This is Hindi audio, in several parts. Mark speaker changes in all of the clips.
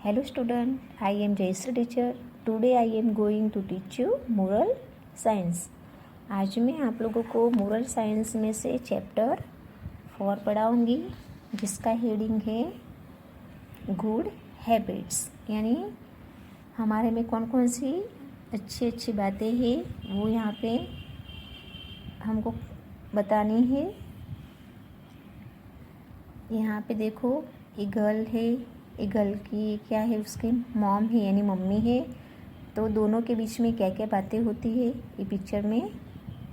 Speaker 1: Hello student, I am Jayashree teacher. Today I am going to teach you moral science. आज मैं आप लोगों को मोरल साइंस में से चैप्टर 4 पढ़ाऊँगी जिसका हेडिंग है गुड हैबिट्स, यानी हमारे में कौन कौन सी अच्छी अच्छी बातें हैं वो यहाँ पे हमको बतानी है। यहाँ पे देखो एक गर्ल है, एक गर्ल की क्या है, उसकी मॉम है यानी मम्मी है। तो दोनों के बीच में क्या क्या बातें होती है ये पिक्चर में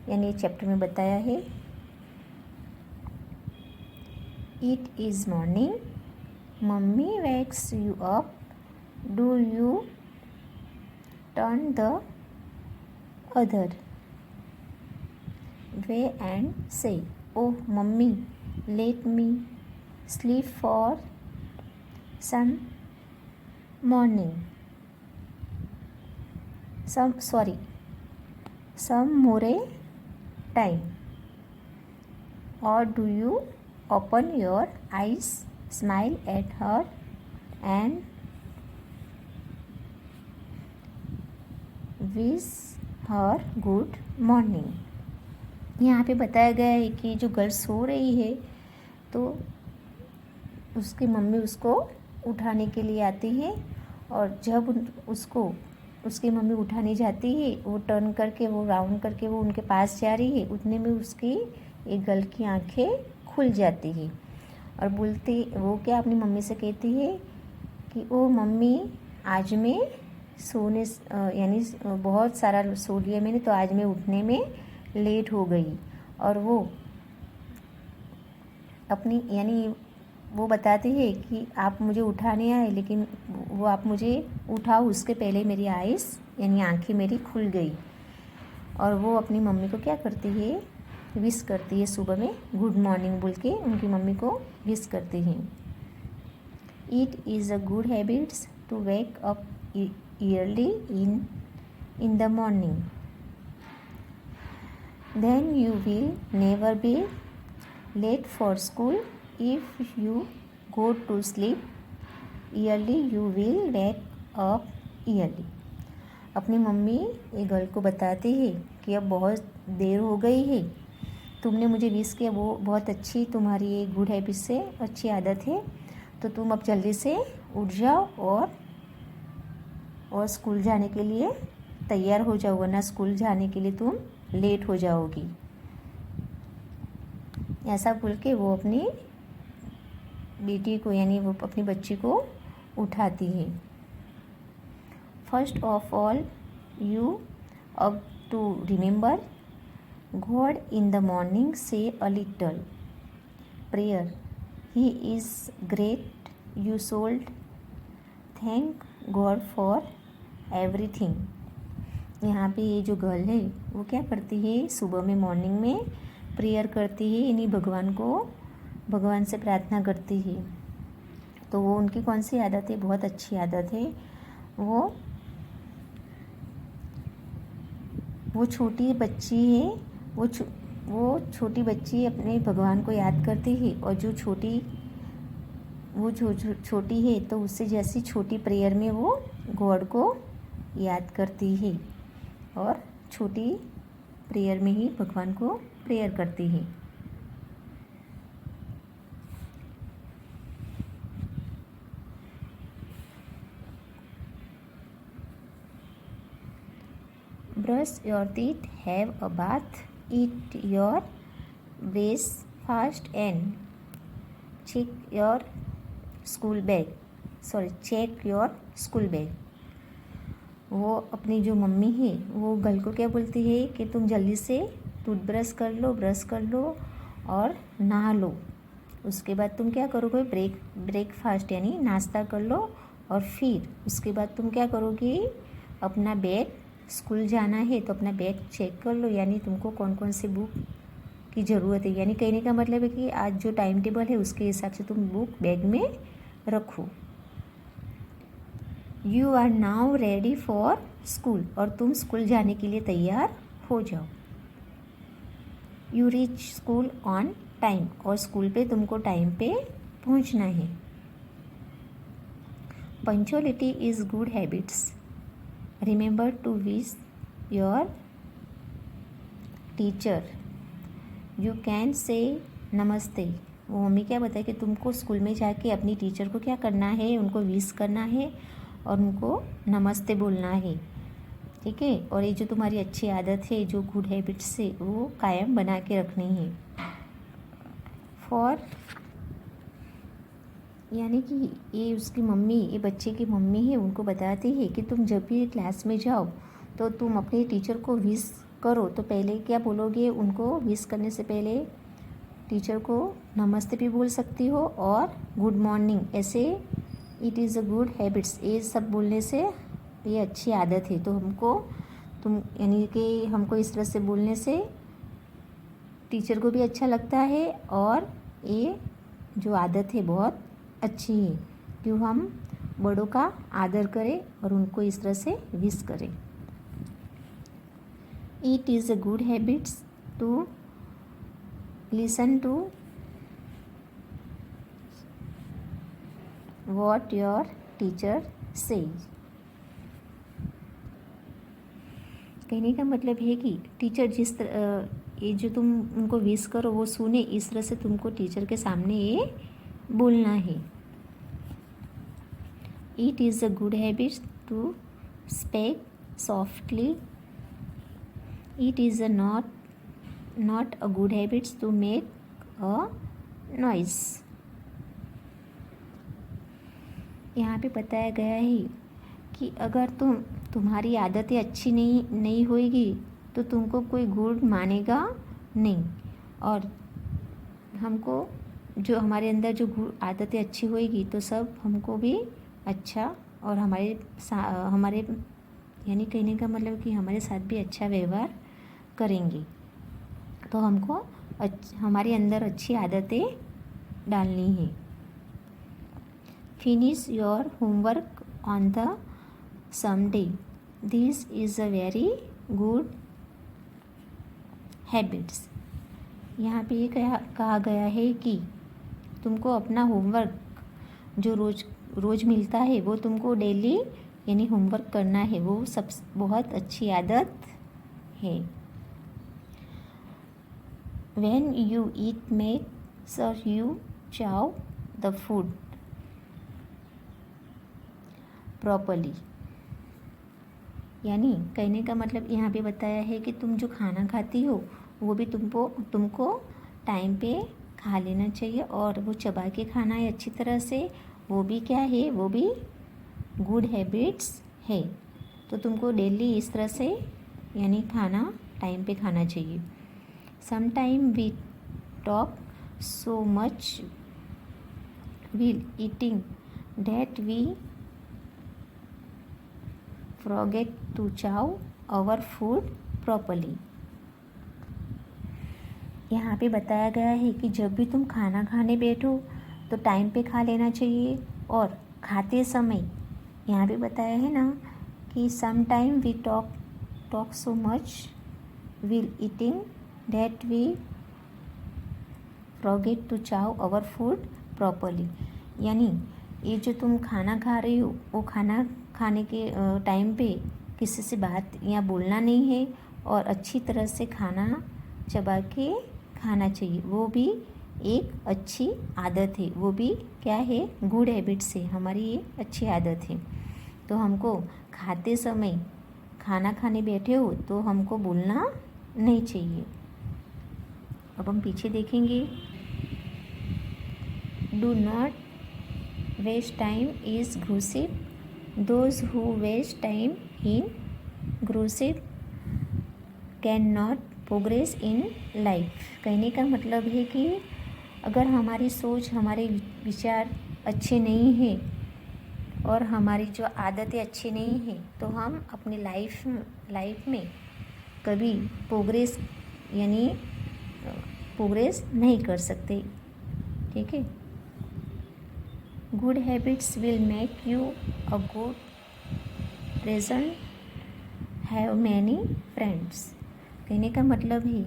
Speaker 1: यानी ये चैप्टर में बताया है। It is morning, mummy wakes you up, do you turn the other way and say, oh mummy let me sleep for some more time, or do you open your eyes, smile at her and wish her good morning। यहाँ पे बताया गया है कि जो गर्ल सो रही है तो उसकी मम्मी उसको उठाने के लिए आती है, और जब उसकी मम्मी उठाने जाती है वो टर्न करके वो राउंड करके वो उनके पास जा रही है, उतने में उसकी एक गर्ल की आंखें खुल जाती है और बोलती वो क्या अपनी मम्मी से कहती है कि ओ मम्मी आज मैं सोने यानी बहुत सारा सो लिया मैंने तो आज मैं उठने में लेट हो गई। और वो अपनी यानी वो बताती है कि आप मुझे उठाने आए लेकिन वो आप मुझे उठाओ उसके पहले मेरी आइज़ यानी आंखें मेरी खुल गई। और वो अपनी मम्मी को क्या करती है, विश करती है, सुबह में गुड मॉर्निंग बोल के उनकी मम्मी को विश करती है। It is a good habits to wake up early in the morning, then you will never be late for school. If you go to sleep early, you will wake up early। अपनी मम्मी ये गर्ल को बताती है कि अब बहुत देर हो गई है, तुमने मुझे विश किया, वो बहुत अच्छी तुम्हारी ये गुड हैबिट से अच्छी आदत है, तो तुम अब जल्दी से उठ जाओ और स्कूल जाने के लिए तैयार हो जाओ, वरना स्कूल जाने के लिए तुम लेट हो जाओगी। ऐसा बोल के वो अपनी बेटी को यानी वो अपनी बच्ची को उठाती है। First of all you have to remember God in the morning, say a little prayer, he is great, you should thank God for everything. यहाँ पे ये जो गर्ल है वो क्या करती है, सुबह में मॉर्निंग में प्रेयर करती है यानी भगवान से प्रार्थना करती है। तो वो उनकी कौन सी आदत है, बहुत अच्छी आदत है। वो छोटी बच्ची है, वो छोटी बच्ची अपने भगवान को याद करती है, और जो छोटी है तो उससे जैसी छोटी प्रेयर में वो गॉड को याद करती है और छोटी प्रेयर में ही भगवान को प्रेयर करती है। Brush your teeth, have a bath, eat your breakfast and check your school bag। वो अपनी जो मम्मी है वो गर्ल को क्या बोलती है कि तुम जल्दी से टूथब्रश ब्रश कर लो और नहा लो। उसके बाद तुम क्या करोगे, ब्रेकफास्ट यानी नाश्ता कर लो, और फिर उसके बाद तुम क्या करोगे, अपना बैग, स्कूल जाना है तो अपना बैग चेक कर लो, यानी तुमको कौन कौन से बुक की ज़रूरत है, यानी कहने का मतलब है कि आज जो टाइम टेबल है उसके हिसाब से तुम बुक बैग में रखो। You are now ready for school, और तुम स्कूल जाने के लिए तैयार हो जाओ। You reach school on time, और स्कूल पे तुमको टाइम पे पहुंचना है। Punctuality is good habits. Remember to wish your teacher. You can say namaste. वो मम्मी क्या बताए कि तुमको स्कूल में जाके अपनी टीचर को क्या करना है, उनको विश करना है और उनको नमस्ते बोलना है. ठीक है. और ये जो तुम्हारी अच्छी आदत है, जो गुड हैबिट्स है, वो कायम बना के रखनी है. फॉर यानी कि ये उसकी मम्मी, ये बच्चे की मम्मी है, उनको बताती है कि तुम जब भी क्लास में जाओ तो तुम अपने टीचर को विश करो. तो पहले क्या बोलोगे, उनको विश करने से पहले टीचर को नमस्ते भी बोल सकती हो और गुड मॉर्निंग. ऐसे it is a good habits. ये सब बोलने से ये अच्छी आदत है. तो तुम यानी कि हमको इस तरह से बोलने से टीचर को भी अच्छा लगता है और ये जो आदत है बहुत अच्छी है. क्यों हम बड़ों का आदर करें और उनको इस तरह से विश करें. It is a good habits to listen to what your teacher says. कहने का मतलब है कि टीचर जिस तरह ये जो तुम उनको विश करो वो सुने, इस तरह से तुमको टीचर के सामने ये बोलना है. It is a good habit to speak softly. It is a not a good habit to make a noise. यहाँ पे बताया गया है कि अगर तुम्हारी आदतें अच्छी नहीं होएगी तो तुमको कोई गुड मानेगा नहीं. और हमको जो हमारे अंदर जो आदतें अच्छी होएगी तो सब हमको भी अच्छा और हमारे यानी कहने का मतलब कि हमारे साथ भी अच्छा व्यवहार करेंगे. तो हमको हमारे अंदर अच्छी आदतें डालनी है. Finish your homework on the Sunday. This is a very good habits. यहाँ पे ये कहा गया है कि तुमको अपना होमवर्क जो रोज़ मिलता है वो तुमको डेली यानी होमवर्क करना है. वो सब बहुत अच्छी आदत है. When you eat make sure you चाव द फूड प्रॉपर्ली. यानी कहने का मतलब यहाँ पे बताया है कि तुम जो खाना खाती हो वो भी तुमको टाइम पे खा लेना चाहिए और वो चबा के खाना है अच्छी तरह से. वो भी क्या है, वो भी गुड हैबिट्स है. तो तुमको डेली इस तरह से यानी खाना टाइम पे खाना चाहिए. Some time we talk so much while eating that we forget to chow our food properly. यहाँ पे बताया गया है कि जब भी तुम खाना खाने बैठो तो टाइम पे खा लेना चाहिए. और खाते समय यहाँ पे बताया है ना कि some time we talk so much while eating that we forget to chow our food properly. यानी ये जो तुम खाना खा रही हो वो खाना खाने के टाइम पे किसी से बात या बोलना नहीं है और अच्छी तरह से खाना चबा के खाना चाहिए. वो भी एक अच्छी आदत है. वो भी क्या है, गुड हैबिट्स है. हमारी ये अच्छी आदत है. तो हमको खाते समय खाना खाने बैठे हो तो हमको बोलना नहीं चाहिए. अब हम पीछे देखेंगे. Do not waste time is gossip. Those who waste time in gossip can not progress in life. कहने का मतलब है कि अगर हमारी सोच, हमारे विचार अच्छे नहीं हैं और हमारी जो आदतें अच्छी नहीं हैं तो हम अपनी लाइफ में कभी प्रोग्रेस नहीं कर सकते. ठीक है. Good habits will make you a good person, have many friends. कहने का मतलब है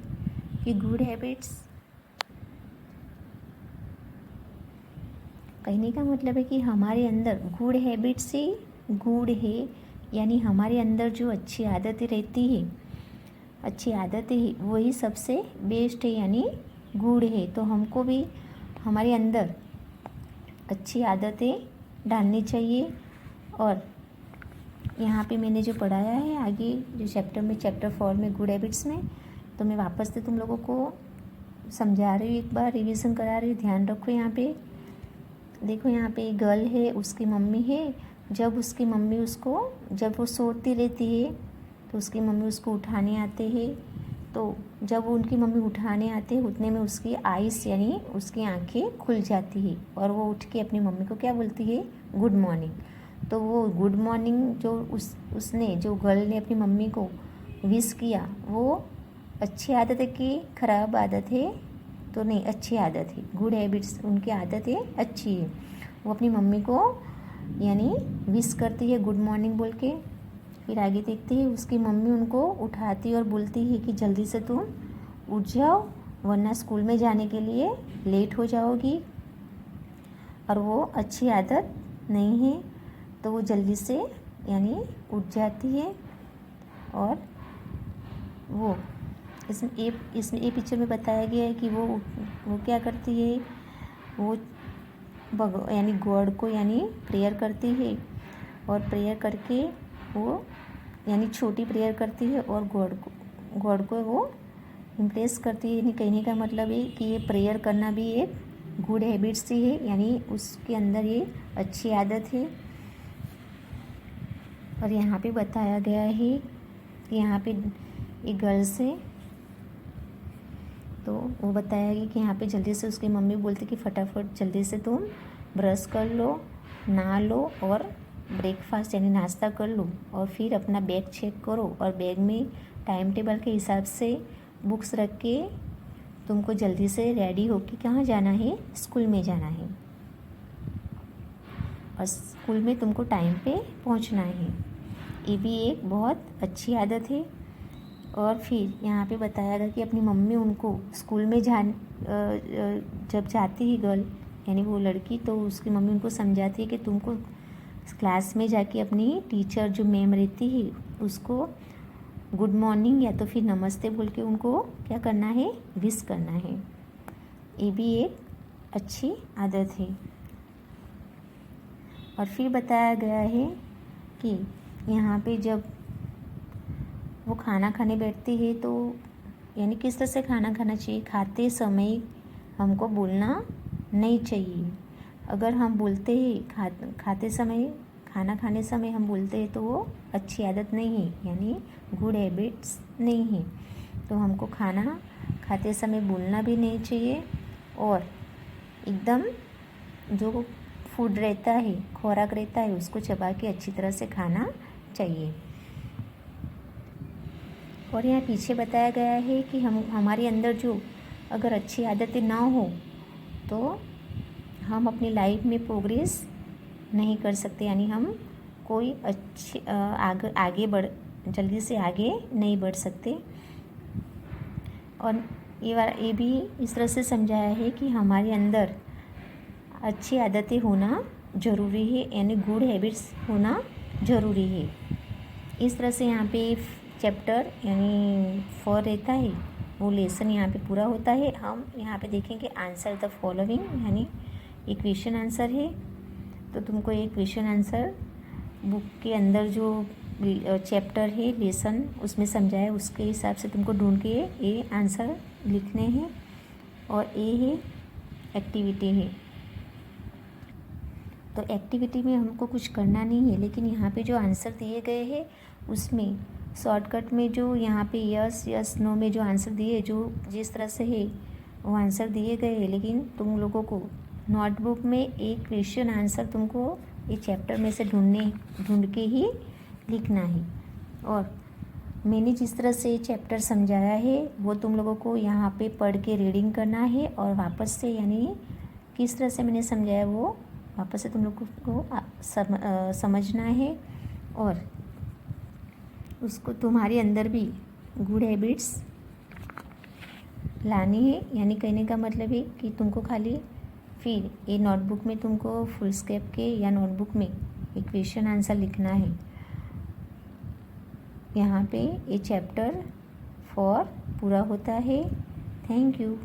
Speaker 1: कि गुड हैबिट्स कहने का मतलब है कि हमारे अंदर गुड हैबिट से गुड है, यानी हमारे अंदर जो अच्छी आदतें रहती है, अच्छी आदतें है वही सबसे बेस्ट है, यानी गुड है। तो हमको भी हमारे अंदर अच्छी आदतें डालनी चाहिए। और यहाँ पे मैंने जो पढ़ाया है आगे जो चैप्टर 4 में गुड हैबिट्स में, तो मैं वापस से तुम लोगों को समझा रही हूँ, एक बार रिवीजन करा रही हूँ। ध्यान रखो। यहाँ पे देखो, यहाँ पे एक गर्ल है, उसकी मम्मी है। जब उसकी मम्मी उसको, जब वो सोती रहती है तो उसकी मम्मी उसको उठाने आते हैं। तो जब उनकी मम्मी उठाने आते हैं उतने में उसकी आइस यानी उसकी आंखें खुल जाती है और वो उठ के अपनी मम्मी को क्या बोलती है, गुड मॉर्निंग। तो वो गुड मॉर्निंग जो उसने जो गर्ल ने अपनी मम्मी को विश किया, वो अच्छी आदत है कि ख़राब आदत है? तो नहीं, अच्छी आदत है, गुड हैबिट्स, उनकी आदत है, अच्छी है। वो अपनी मम्मी को यानी विश करती है गुड मॉर्निंग बोल के। फिर आगे देखते हैं, उसकी मम्मी उनको उठाती और बोलती है कि जल्दी से तुम उठ जाओ वरना स्कूल में जाने के लिए लेट हो जाओगी। और वो अच्छी आदत नहीं है, तो वो जल्दी से यानी उठ जाती है। और वो इसमें ये पिक्चर में बताया गया है कि वो क्या करती है, वो यानी गॉड को यानी प्रेयर करती है। और प्रेयर करके वो यानी छोटी प्रेयर करती है और गॉड को वो इम्प्रेस करती है। यानी कहने का मतलब है कि ये प्रेयर करना भी एक गुड हैबिट्स ही है, यानी उसके अंदर ये अच्छी आदत है। और यहाँ पे बताया गया है कि यहाँ पे एक गर्ल्स है, तो वो बताया गया कि यहाँ पे जल्दी से उसकी मम्मी बोलती कि फटाफट जल्दी से तुम ब्रश कर लो, नहा लो और ब्रेकफास्ट यानी नाश्ता कर लो और फिर अपना बैग चेक करो और बैग में टाइम टेबल के हिसाब से बुक्स रख के तुमको जल्दी से रेडी होके कहाँ जाना है, स्कूल में जाना है। और स्कूल में तुमको टाइम पे पहुँचना है। ये भी एक बहुत अच्छी आदत है। और फिर यहाँ पे बताया गया कि अपनी मम्मी उनको स्कूल में जब जाती है गर्ल यानी वो लड़की, तो उसकी मम्मी उनको समझाती है कि तुमको क्लास में जाके अपनी टीचर जो मैम रहती है उसको गुड मॉर्निंग या तो फिर नमस्ते बोल के उनको क्या करना है, विश करना है। ये भी एक अच्छी आदत है। और फिर बताया गया है कि यहाँ पे जब वो खाना खाने बैठती है तो यानी किस तरह से खाना खाना चाहिए, खाते समय हमको बोलना नहीं चाहिए। अगर हम बोलते हैं खाते समय, खाना खाने समय हम बोलते हैं तो वो अच्छी आदत नहीं है, यानी गुड हैबिट्स नहीं है। तो हमको खाना खाते समय बोलना भी नहीं चाहिए और एकदम जो फूड रहता है, खुराक रहता है, उसको चबा के अच्छी तरह से खाना चाहिए। और यहाँ पीछे बताया गया है कि हमारे अंदर जो अगर अच्छी आदतें ना हो तो हम अपनी लाइफ में प्रोग्रेस नहीं कर सकते, यानी हम कोई अच्छी जल्दी से आगे नहीं बढ़ सकते। और ये भी इस तरह से समझाया है कि हमारे अंदर अच्छी आदतें होना ज़रूरी है, यानी गुड हैबिट्स होना ज़रूरी है। इस तरह से यहाँ पे चैप्टर यानी 4 रहता है, वो लेसन यहाँ पे पूरा होता है। हम यहाँ पे देखेंगे आंसर द फॉलोइंग, यानी एक क्वेश्चन आंसर है। तो तुमको एक क्वेश्चन आंसर बुक के अंदर जो चैप्टर है, लेसन उसमें समझाया, उसके हिसाब से तुमको ढूंढ के ये आंसर लिखने हैं। और ये है एक्टिविटी है। तो एक्टिविटी में हमको कुछ करना नहीं है, लेकिन यहाँ पे जो आंसर दिए गए हैं उसमें शॉर्टकट में जो यहाँ पे यस नो में जो आंसर दिए, जो जिस तरह से है वो आंसर दिए गए हैं, लेकिन तुम लोगों को नोटबुक में एक क्वेश्चन आंसर तुमको इस चैप्टर में से ढूंढ के ही लिखना है। और मैंने जिस तरह से चैप्टर समझाया है वो तुम लोगों को यहाँ पे पढ़ के रीडिंग करना है और वापस से यानी किस तरह से मैंने समझाया वो वापस से तुम लोगों को समझना है। और उसको तुम्हारे अंदर भी गुड हैबिट्स लानी है, यानी कहने का मतलब है कि तुमको खाली फिर ये नोटबुक में तुमको फुल स्केप के या नोटबुक में एक क्वेश्चन आंसर लिखना है। यहाँ पे ये चैप्टर 4 पूरा होता है। Thank you.